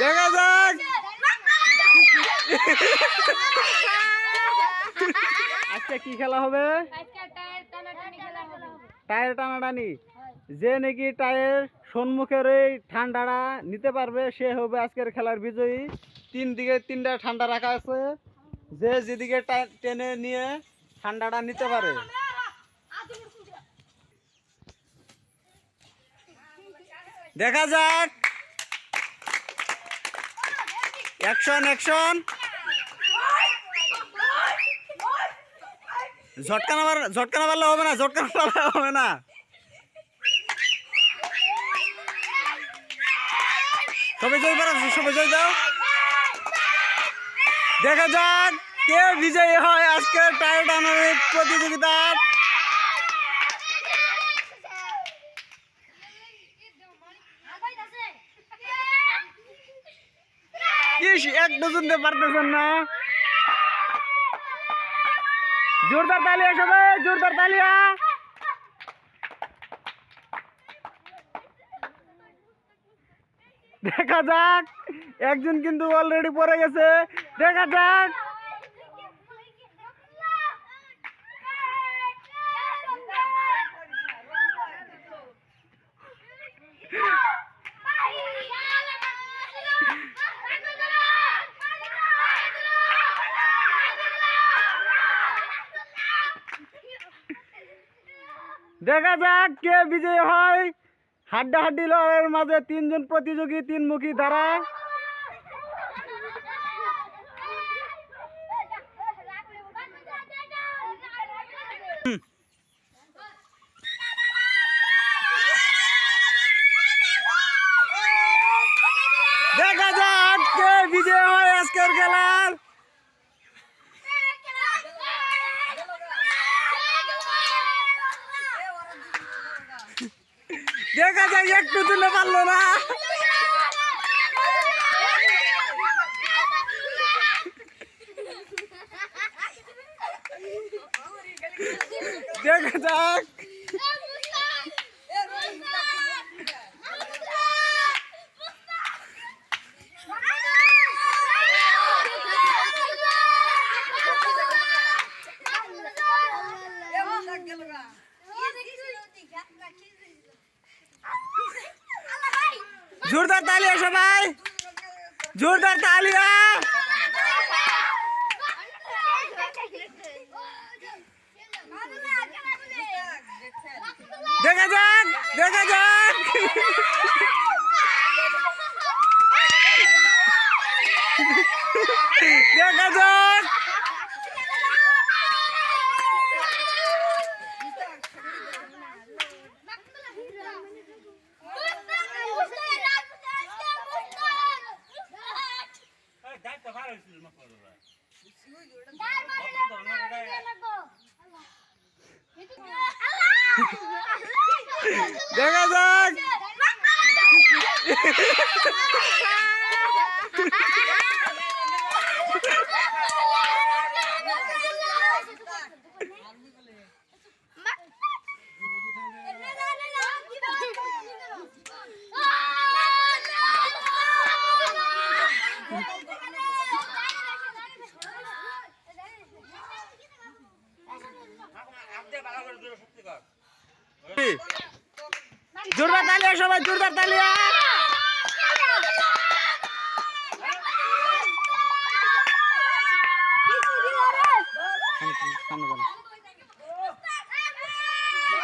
দেখা যাক আজকে কি খেলা হবে? টায়ার টানাটানি। যে নাকি টায়ার সম্মুখের এই ঠান্ডাটা নিতে পারবে সে হবে আজকের খেলার বিজয়ী। তিন দিকে তিনটা ঠান্ডা রাখা আছে, যে যেদিকে টেনে নিয়ে ঠান্ডাটা নিতে পারে। দেখা যাক। Action action. ঝটকানা মারলে হবে না, ঝটকানা মারলে হবে না। সবাই জয় করো, সবাই জয় দাও। দেখা যাক কে বিজয়ী হয় আজকের টায়ার টানার প্রতিযোগিতা। এক দুজনতে পারতেছেন না। জোরদার তালিয়া সবাই, জোরদার তালিয়া। দেখা যাক একজন কিন্তু অলরেডি পড়ে গেছে। দেখা যাক দেখা যাক কে বিজয়ী হয়। হাড্ডাহাড্ডি লড়াইয়ের মাঝে তিনজন প্রতিযোগী, তিনমুখী ধারা। দেখা যাক কে বিজয়ী হয় আজকের খেলার। দেখা যায় একটু তুলে পারলো না। দেখা যাক जोरदार तालियां सबाई, जोरदार तालियां। देखा जाक, देखा जाक। देखा जाक। দেখা যাক जोरदार तालियां सबाई, जोरदार तालियां।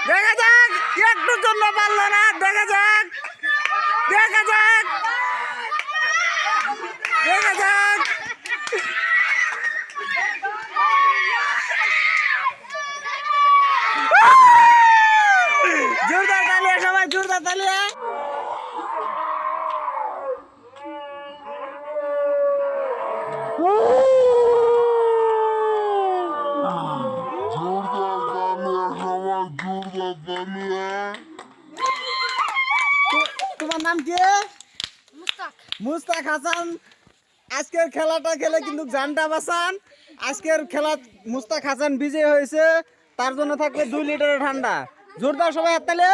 দেখা যাক একটু জন্য পারলো না। দেখা যাক, দেখা যাক, দেখা যাক। जोरदार तालियां सबाई, जोरदार तालियां। তোমার নাম কি? মুস্তাক হাসান। আজকের খেলাটা খেলে কিন্তু জানটা বাঁচান। আজকের খেলা মুস্তাক হাসান বিজয়ী হয়েছে, তার জন্য থাকবে 2 লিটারের ঠান্ডা। জোরদার সবাই হাততালি।